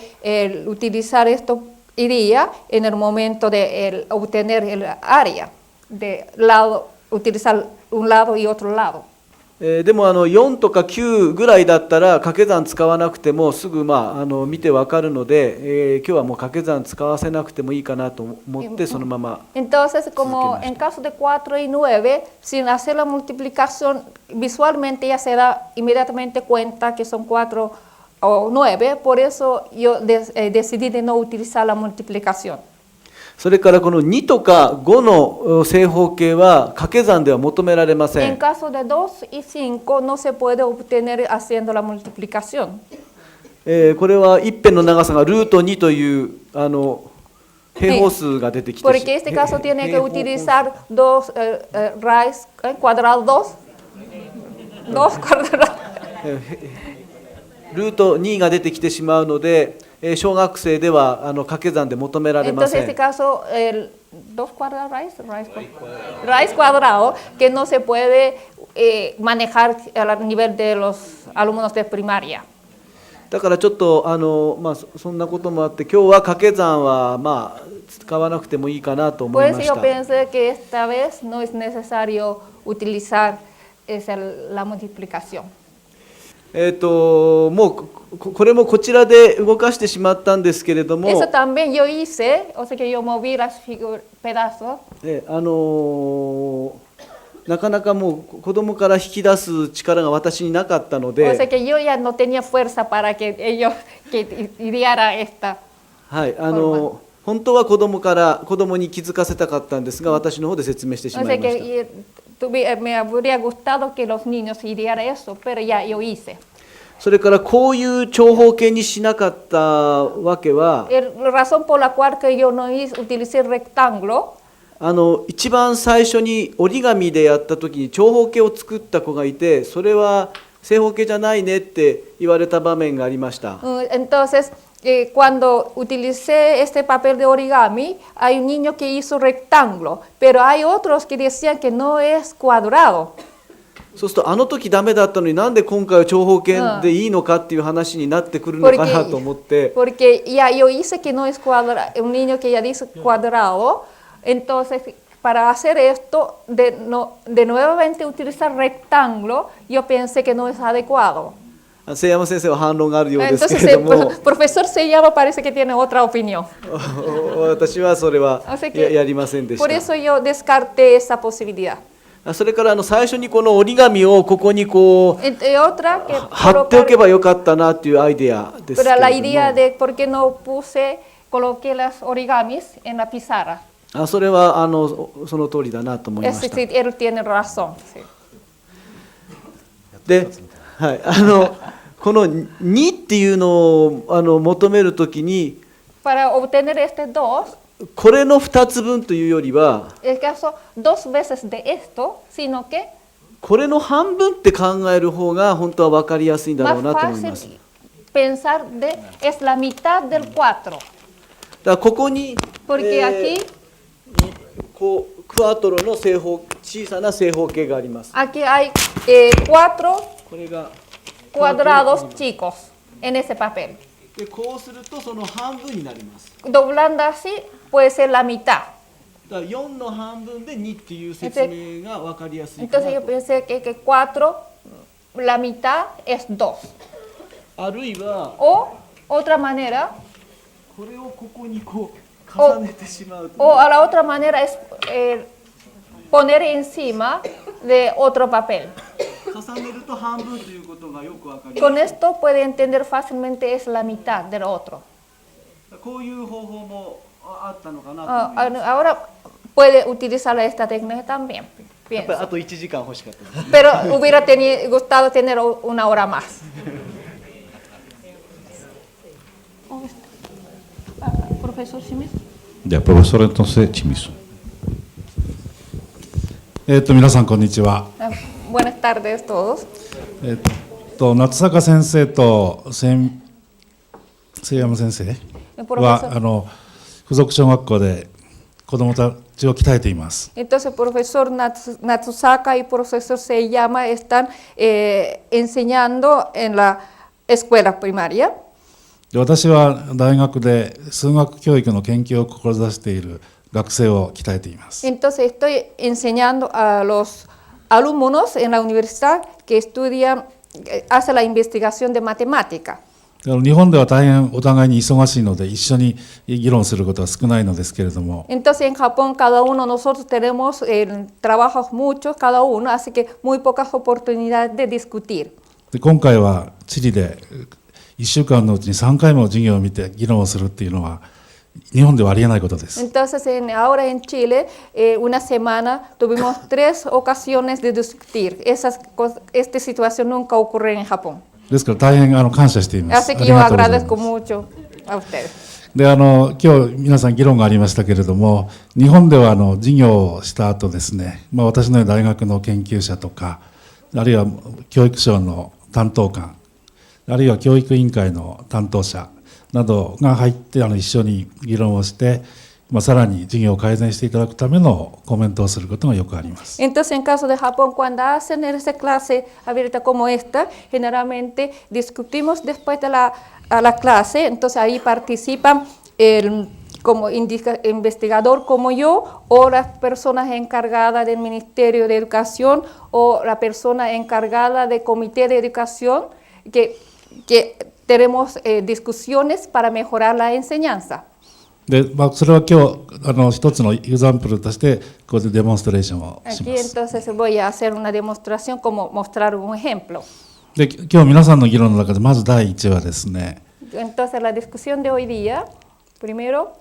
utilizar esto iría en el momento de obtener el área, de lado, utilizar un lado y otro lado. でも4とか9ぐらいだったら掛け算使わなくてもすぐ見てわかるので、今日はもう掛け算使わせなくてもいいかなと思ってそのまま。 Entonces, como en caso de 4 y 9, sin hacer la multiplicación, visualmente ya se da inmediatamente cuenta que son 4 o 9, por eso yo decidí de no utilizar la multiplicación. それからこの2とか5の正方形は掛け算では求められませ En ん。 caso de 2 y 5 no se puede obtener haciendo la multiplicación. これは一辺の長さがルート2という平方数が出てきて Porque este caso tiene que utilizar 2 raíz cuadrado 2. 2 cuadrado. ルート2が出てきてしまうので、小学生では掛け算で求められま Entonces, せ en este ん。 caso, el 2 cuadrado raíz cuadrado, que no se puede manejar al nivel de los alumnos de primaria. だからちょっとそんなこともあって今日は掛け算は使わなくてもいいかなと思 Por い eso まし yo た。 pensé que esta vez no es necesario utilizar la multiplicación. もうこれもこちらで動かしてしまったんですけれども、 Eso también yo hice, o sea que yo moví las pedazos. なかなかもう子供から引き出す力が私になかったの O sea で、 que yo ya no tenía fuerza para que ellos que ideara esta. はい本当は子供に気づかせたかったんですが私の方で説明してし O まい sea ました。 que me habría gustado que los niños ideara eso, pero ya yo hice. それからこういう長方形にしなかったわけは、 La razón por la cual que yo no utilicé rectángulo, 一番最初に折り紙でやった時に長方形を作った子がいて、それは正方形じゃないねって言われた場面がありました。 entonces cuando utilicé este papel de origami, hay un niño que hizo rectángulo, pero hay otros que decían que no es cuadrado. そうすると時ダメだったのになんで今回は長方形でいいのかっていう話になってくるのかなと思って。 Porque ya yo hice que no es cuadrado, un niño que ya dice cuadrado, entonces para hacer esto de nuevamente utilizar rectángulo, yo pensé que no es adecuado. 瀬山先生は反論があるようですけれど Entonces も el profesor Seyama parece que tiene otra opinión. 私はそれは O sea que やりませんでし por eso yo descarté esa posibilidad. た。それから最初にこの折り紙をここにこう Entre otra que 貼っておけばよかったなっていうアイデアですけ pero れ la ど idea も、 de por qué no coloqué las origamis en la pizarra. それはその通りだなと思いま Es した。 decir, él tiene razón. Sí. で、この2っていうのを求めるときに Para obtener este 2, これの2つ分というよりは el caso 2 veces de esto, sino que これの半分って考える方が本当は分かりやすいんだろ más うなと思います。 fácil pensar de es la mitad del 4. だからここに、 Porque aquí, こうクワトロの小さな正方形があります。 aquí hay 4これが cuadrados chicos en ese papel. でこうするとその半分になります。 Doblando así puede ser la mitad. だから4の半分で2っていう説明が分かりやすいか Entonces な yo と。 pensé que 4, la mitad es 2. あるいは O otra manera, これをここにこう重ねてしまうと。 o a la otra manera es poner encima de otro papel. 重ねると半分ということがよくわかり Con ます。 esto puede entender fácilmente es la mitad del otro. こういう方法もあったのかなと思います。 Ahora puede utilizar esta técnica también, やっぱり pienso. あと1時間欲しかったです。 Pero hubiera gustado tener una hora más. Profesor Shimizu. Ya, profesor, entonces, Chimizu. 皆さんこんにちは。 Buenas tardes todos. 夏坂先生と瀬山先生は附属小学校で子どもたちを鍛えています。 Entonces, profesor Natsusaka y profesor Seiyama están enseñando en la escuela primaria. で私は大学で数学教育の研究を志している学生を鍛えています。 Entonces, estoy enseñando a los alumnos en la universidad que estudian, hacen la investigación de matemática. 日本では大変お互いに忙しいので一緒に議論することは少ないのですけれども、 Entonces, en Japón, cada uno de nosotros tenemos trabajos muchos, cada uno, así que muy pocas oportunidades de discutir. で今回はチリで1週間のうちに3回も授業を見て議論をするっていうのは日本ではありえないことです。 Entonces, ahora en Chile, una semana tuvimos 3 ocasiones de discutir. Esta situación nunca ocurre en Japón. ですから大変感謝しています。 Así que yo agradezco mucho a ustedes. で今日皆さん議論がありましたけれども、日本では授業をした後ですね、私のような大学の研究者とか、あるいは教育省の担当官、あるいは教育委員会の担当者などが入って一緒に議論をして、さらに授業を改善していただくためのコメントをすることがよくあります。 Entonces, en caso de Japón, cuando hacen esa clase abierta como esta, generalmente discutimos después de la clase, entonces ahí participan como investigador como yo, o las personas encargadas del Ministerio de Educación, o la persona encargada del Comité de Educación, que tenemos discusiones para mejorar la enseñanza. でそれは今日一つのエグザンプルとしてここでデモンストレーションをしま Aquí す。 entonces voy a hacer una demostración como mostrar un ejemplo. で今日皆さんの議論の中でまず第一はですね、 Entonces la discusión de hoy día, primero,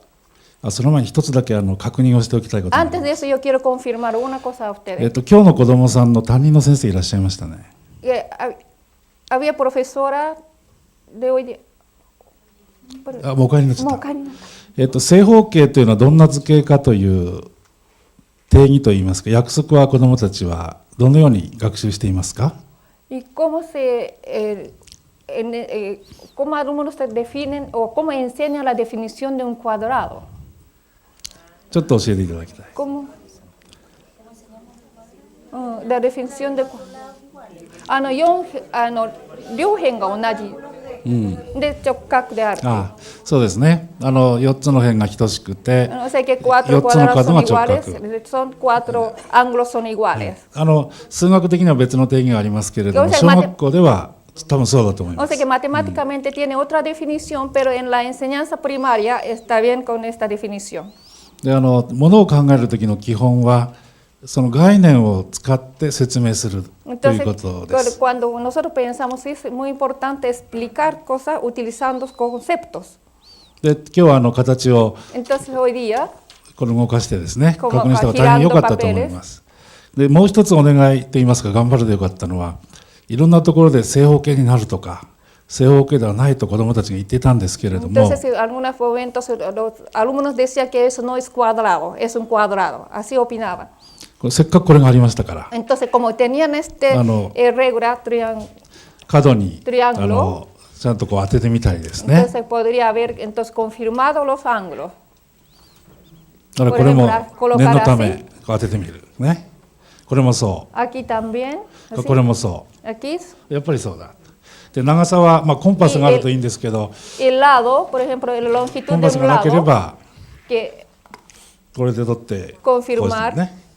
その前に一つだけ確認をしておきたいことがあり antes ま de す。 eso yo quiero confirmar una cosa a ustedes. 今日の子どもさんの担任の先生いらっしゃいましたね。 Había profesora de hoy día. もうお帰りになっちゃった。もうお帰りになった。正方形というのはどんな図形かという定義といいますか、約束は子どもたちはどのように学習していますか？ ¿Y cómo cómo alumnos se definen o cómo enseñan la definición de un cuadrado? ちょっと教えていただきたい。 ¿Cómo? La definición de 両辺が同じ。で直角である。そうですね。4つの辺が等しくて、4つの角が直角。Son 4 ángulos son iguales. 数学的には別の定義がありますけれども、小学校では多分そうだと思いま O す。 sea que matemáticamente tiene otra definición, pero en la enseñanza primaria está bien con esta definición. でものを考える時の基本はその概念を使って説明するということです。 Entonces, cuando nosotros pensamos, es muy importante explicar cosas utilizando conceptos. で今日は形を Entonces, hoy día, これ動かしてですね、 como 確認した方が大変良かったと思います。でもう一つお願いと言いますか、頑張るでよかったのは、いろんなところで正方形になるとか、正方形ではないと子どもたちが言っていたんですけれども、 entonces en algunos momentos los alumnos decían que eso no es cuadrado, es un cuadrado, así opinaban. せっかくこれがありましたから、 Entonces, como tenían regla 角に triángulo, ちゃんとこう当ててみたいですね。 entonces podría haber confirmado los ángulos. だからこれも念のため当ててみるね。これもそう。 Aquí también. これもそう。 Aquí. やっぱりそうだ。で長さはコンパスがあるといいんですけど、 el lado, por ejemplo, la longitud コンパス de が un なけれ lado, ば que これで取ってコンフィルマーこうしてね。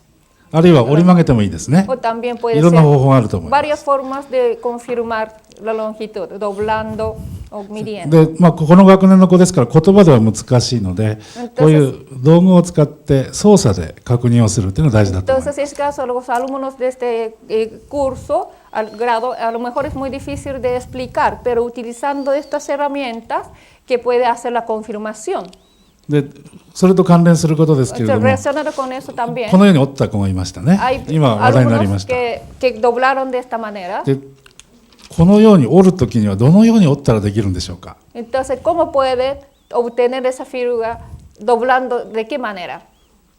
あるいは折り曲げてもいいですね。 o también puede いろんな ser 方法があると思います。 varias formas de confirmar la longitud, doblando o midiendo. でこの学年の子ですから言葉では難しいので、こういう道具を使って操作で確認をするというのが大事だと思います。 Entonces, es caso, los alumnos de este curso, al grado, a lo mejor es muy difícil de explicar, pero utilizando estas herramientas que puede hacer la confirmación. でそれと関連することですけれども、 Relacionado con eso también, このように折った子がいましたね。 hay 今話題になりま alumnos した。 que doblaron de esta manera. でこのように折るときにはどのように折ったらできるんでしょうか。 Entonces, ¿cómo puede obtener esa figura doblando? ¿De qué manera?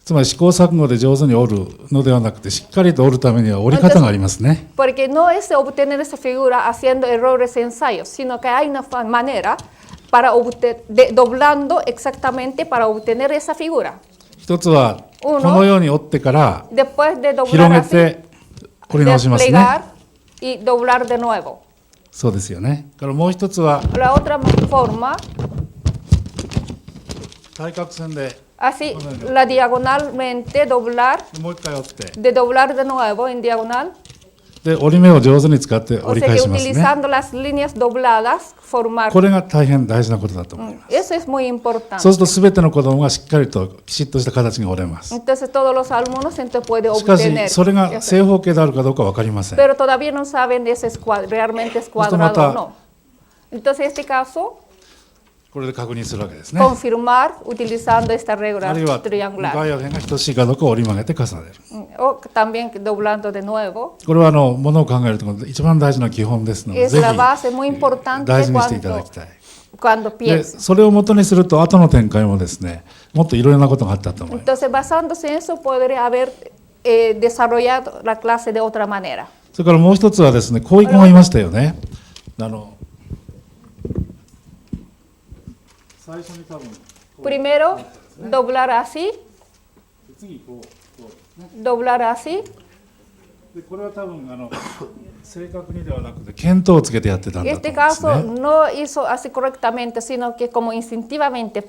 つまり試行錯誤で上手に折るのではなくて、しっかりと折るためには折り方がありますね。 Porque no es obtener esa figura haciendo errores ensayos, sino que hay una manera doblando exactamente para obtener esa figura. 一つはこのように折ってから Después de 広 doblar げ así, て折り直しますね。 desplegar y doblar de nuevo. そうですよね。からもう一つは La otra forma, 対角線で así, la diagonalmente doblar, もう一回折って de doblar de nuevo en diagonal. で折り目を上手に使って O 折り sea 返 que しますね。 utilizando las líneas dobladas, formar. これが大変大事なことだと思います。 Eso es muy そう importante. すると全ての子どもがしっかりときちっとした形が折れます。 Entonces todos los alumnos entonces pueden しかし obtener. それが正方形であるかどうか分かりません。 Pero todavía no saben si es realmente es cuadrado o no. Entonces en este caso, これで確認するわけですね。 confirmar utilizando esta あ regla るいは向 triangular. かい合辺が等しいかどうかを折り曲げて重ねる。 O también doblando de nuevo. これはものを考えると一番大事な基本ですので、 Es ぜ la ひ base muy importante 大事にしていただきたい。 cuando で、 piensa. それを元にすると後の展開もですね、もっといろいろなことがあったと思います。 Entonces basándose en eso podría haber desarrollado la clase de otra manera. それからもう一つはですね、こういう子がいましたよね。最初に多分 Primero, doblar así, 次こう doblar así. でこれは多分正確にではなくて見当をつけてやってたん En だと este 思うんです caso ね。 no hizo así correctamente, sino que como instintivamente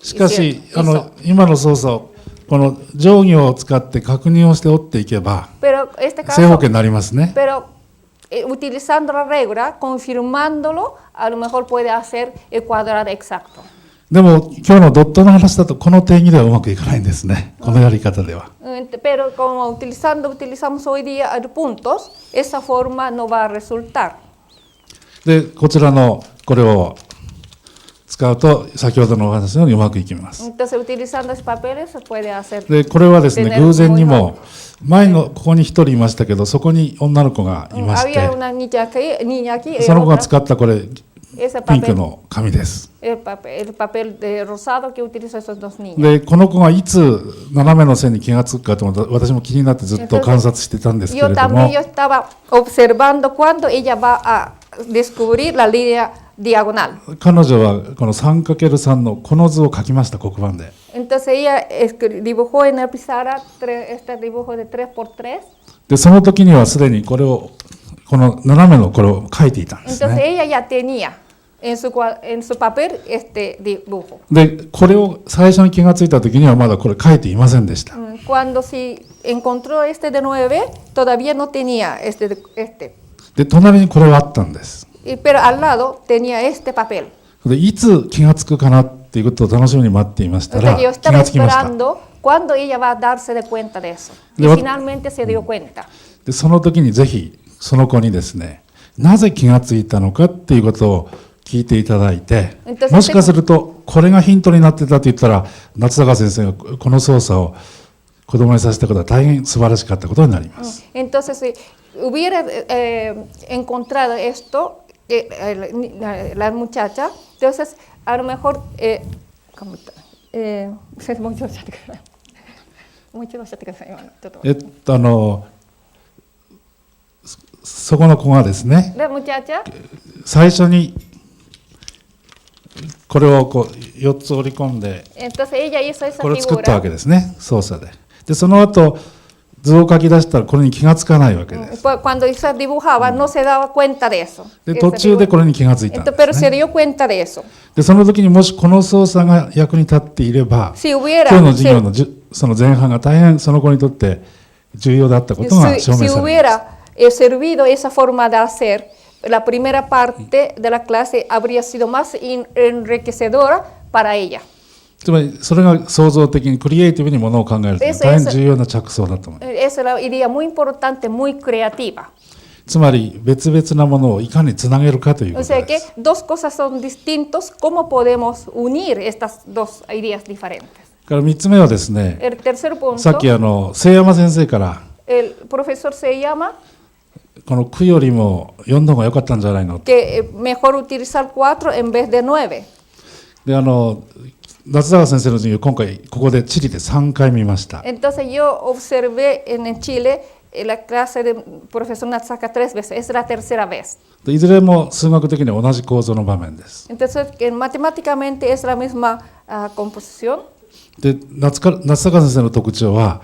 しかし hizo. 今の操作をこの定規を使って確認をして折っていけば Pero este 正方 caso, 形になりますね。 pero utilizando la regla, confirmándolo, a lo mejor puede hacer el cuadrado exacto. でも今日のドットの話だとこの定義ではうまくいかないんですね。このやり方では。 Pero como utilizamos hoy día puntos, esa forma no va a resultar. でこちらのこれを使うと先ほどのお話のようにうまくいきます。 Entonces utilizando esos papeles se puede hacer. でこれはですね tener 偶然に muy も前のここに一人いましたけどそこに女の子がいまし Había て una niña aquí y その子が otra, 使ったこれ ese ピンク papel, の紙です。 el papel de rosado que utilizan esos dos niños. でこの子がいつ斜めの線に気がつくかと思って私も気になってずっと観察してたんですけ Yo れど también も yo estaba observando cuando ella va a descubrir la línea diagonal. 彼女はこの 3×3 のこの図を描きました黒板で。 Entonces ella dibujó en la pizarra este dibujo de 3x3. でその時にはすでにこれをこの斜めのこれを描いていたんです Entonces ね。 ella ya tenía en su papel este dibujo. でこれを最初に気がついた時にはまだこれ描いていませんでした。 Cuando si encontró este de 9, todavía no tenía este. で隣にこれがあったんです。 Pero al lado tenía este papel. でいつ気がつくかなっていうことを楽しみに待っていました O ら sea que yo 気 estaba がつきました。 esperando cuando ella va a darse de cuenta de eso. Y De- finalmente se dio cuenta. でその時にぜひその子にですねなぜ気がついたのかっていうことを聞いていただいて Entonces, もしかするとこれがヒントになってたと言ったら夏坂先生がこの操作を子供にさせたことは大変素晴らしかったことになります。 Entonces, si hubiera encontrado esto, la muchacha, entonces a lo mejor, ¿cómo está? もう一度おっしゃってください。もう一度おっしゃってください。今のちょっと。そこの子がですね La muchacha 最初にこれをこう4つ折り込んで entonces ella hizo esa これを作ったわ figura. けですね操作で。でその後図を書き出したらこれに気がつかないわけです。 Cuando ella dibujaba no se daba cuenta de eso. で途中でこれに気がついたん Entonces, で pero す se ね。 dio cuenta de eso. でその時にもしこの操作が役に立っていれば Si hubiera, 今日の授業のその前半が大変その子にとって重要だったことが証明 si されます。 hubiera servido esa forma de hacer, la primera parte de la clase habría sido más enriquecedora para ella. つまりそれが創造的にクリエイティブにものを考えるというのは大変重要な着想だと思います。 Es una idea muy importante, muy creativa. つまり別々なものをいかにつなげるかというこ O と sea で que す。 dos cosas son distintas, ¿cómo podemos unir estas dos ideas diferentes? から3つ目はですね、 El tercer さっ punto, き瀬山先生から el profesor se llama この9よりも4の方が良かったんじゃないの。 que mejor utilizar 4 en vez de 9. で夏坂先生の授業今回ここで地理で3回見ました。 Entonces yo observé en Chile la clase de profesor Natsaka 3 veces, es la tercera vez. でいずれも数学的には同じ構造の場面です。 Entonces, matemáticamente es la misma composición. で夏坂先生の特徴は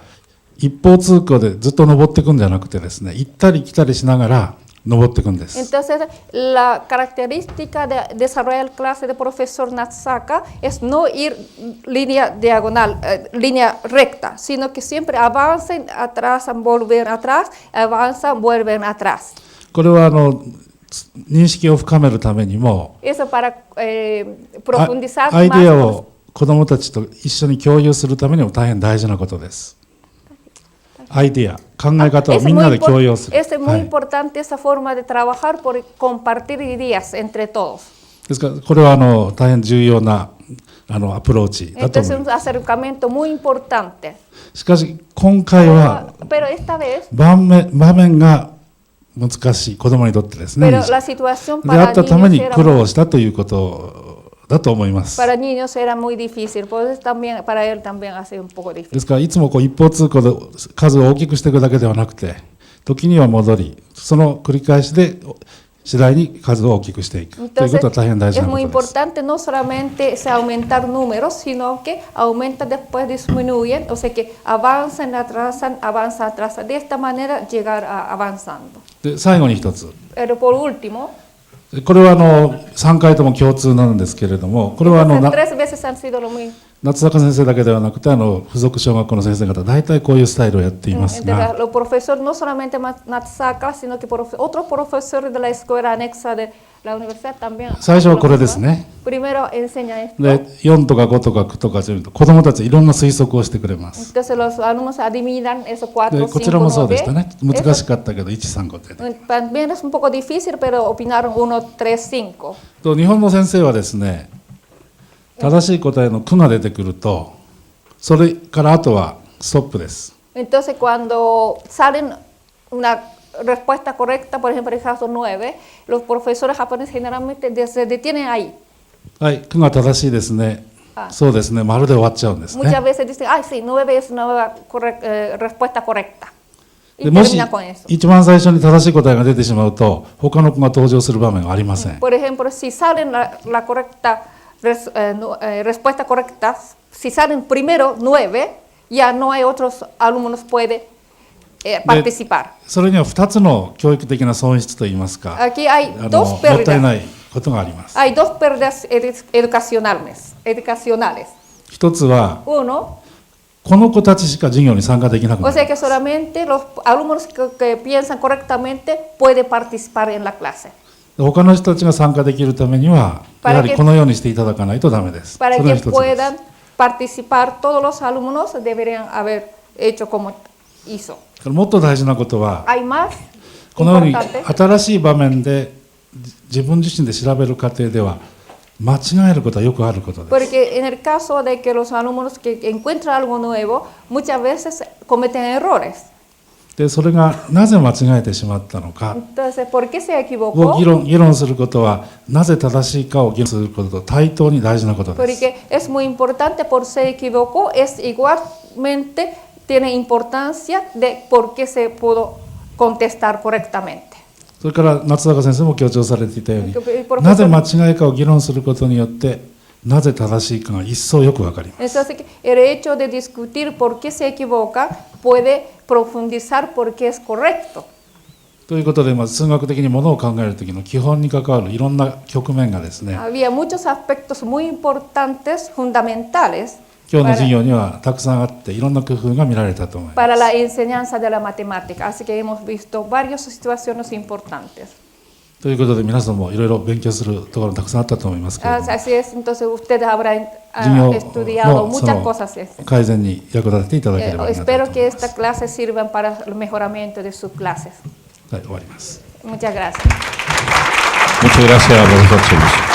一方通行でずっと登っていくんじゃなくてですね、行ったり来たりしながら登っていくんです。 Entonces, la característica de desarrollar clase de profesor Natsaka es no ir línea diagonal, línea recta, sino que siempre avancen atrás, vuelven atrás, avanzan, vuelven atrás. これは認識を深めるためにも、 Eso para profundizar アイデア más. を子どもたちと一緒に共有するためにも大変大事なことです。アイデア、考え方をみんなで共有する。 Es muy importante esa forma de trabajar por compartir ideas entre todos. ですからこれは大変重要なアプローチだと思 Entonces い un ます。 acercamiento muy importante. しかし今回は Pero esta vez, 場面が難しい子どもにとってですね。 pero la situación であ para ったため niños に era 苦労したということだと思います。 para niños era muy difícil, pues también para él también ha sido un poco で difícil. すからいつも一方通行で数を大きくしていくだけではなくて、時には戻り、その繰り返しで次第に数を大きくしていくというこ Entonces とは大変大事 es なこ muy とです。 importante no solamente aumentar números, sino que aumenta después disminuyen, o sea que avanzan, atrasan, avanzan, atrasan. De esta manera llegar a avanzando. で最後に一つ、 Pero por último, これは3回とも共通なんですけれども、これはentonces, 3 veces han sido lo mismo. 夏坂先生だけではなくて付属小学校の先生方大体こういうスタイルをやっています Entonces, が、 los profesores, no solamente Natsaka, sino que otros profesores de la escuela anexa de la universidad también. 最初はこれですね。 Primero enseña esto. で4とか5とか9とか10と子どもたちいろんな推測をしてくれます。 Entonces los alumnos adivinan esos 4, で 5, こちらもそうでした 9. ね。難しかったけど135点、ね。 También es un poco difícil, pero opinaron 1, 3, 5. と日本の先生はですね、正しい答えの句が出てくると、それからあとはストップです。 Entonces cuando salen una respuesta correcta, por ejemplo en el caso 9, los profesores japoneses generalmente se detienen ahí. はい、句が正しいですね。そうですね、丸で終わっちゃうんですね。 Muchas veces dicen, ay, sí, 9 es una respuesta correcta. で Y もし termina con eso. 一番最初に正しい答えが出てしまうと、他の句が登場する場面はありません。 Por ejemplo, si salen la correcta respuesta correcta, si salen primero 9, ya no hay otros alumnos pueden participar. それには2つの教育的な損失といいますか、 Aquí hay も dos ったいな pérdidas. いことがあります。 Hay dos pérdidas educacionales. 一つは Uno, この子たちしか授業に参加できなく o な sea る。 que solamente los alumnos que piensan correctamente pueden participar en la clase. 他の人たちが参加できるためにはやはりこのようにしていただかないとダメです。 Para それが que 一つです puedan participar todos los alumnos deberían haber hecho como hizo. もっと大事なことは Hay más このように importante. 新しい場面で自分自身で調べる過程では間違えることはよくあることです。 Porque en el caso de que los alumnos que encuentran algo nuevo, muchas veces cometen errores. でそれがなぜ間違えてしまったのか Entonces, ¿por qué se を equivocó? 議論することはなぜ正しいかを議論することと対等に大事なことです。 Porque es muy importante por se equivocó, es igualmente tiene importancia de por qué se pudo contestar correctamente. それから夏坂先生も強調されていたように Profesor- なぜ間違いかを議論することによってなぜ正しいかが一層よくわかります。 Entonces, el hecho de discutir por qué se equivoca puede profundizar por qué es correcto. ということで、数学的にものを考える時の基本に関わるいろんな局面がですね、 Había muchos aspectos muy importantes, fundamentales, 今日の授業にはたくさんあっていろんな工夫が見られたと思います。 para la enseñanza de la matemática. Así que hemos visto varias situaciones importantes. ということで皆さんもいろいろ勉強するところたくさんあったと思いますけれども、 Así es, entonces ustedes habrán 授業 estudiado のそ muchas の cosas. 改善に役立てていただければいいなと思い Espero ます。 que esta clase sirvan para el mejoramiento de sus clases. はい、終わります。 Muchas gracias. Muchas gracias, profesor Chelis.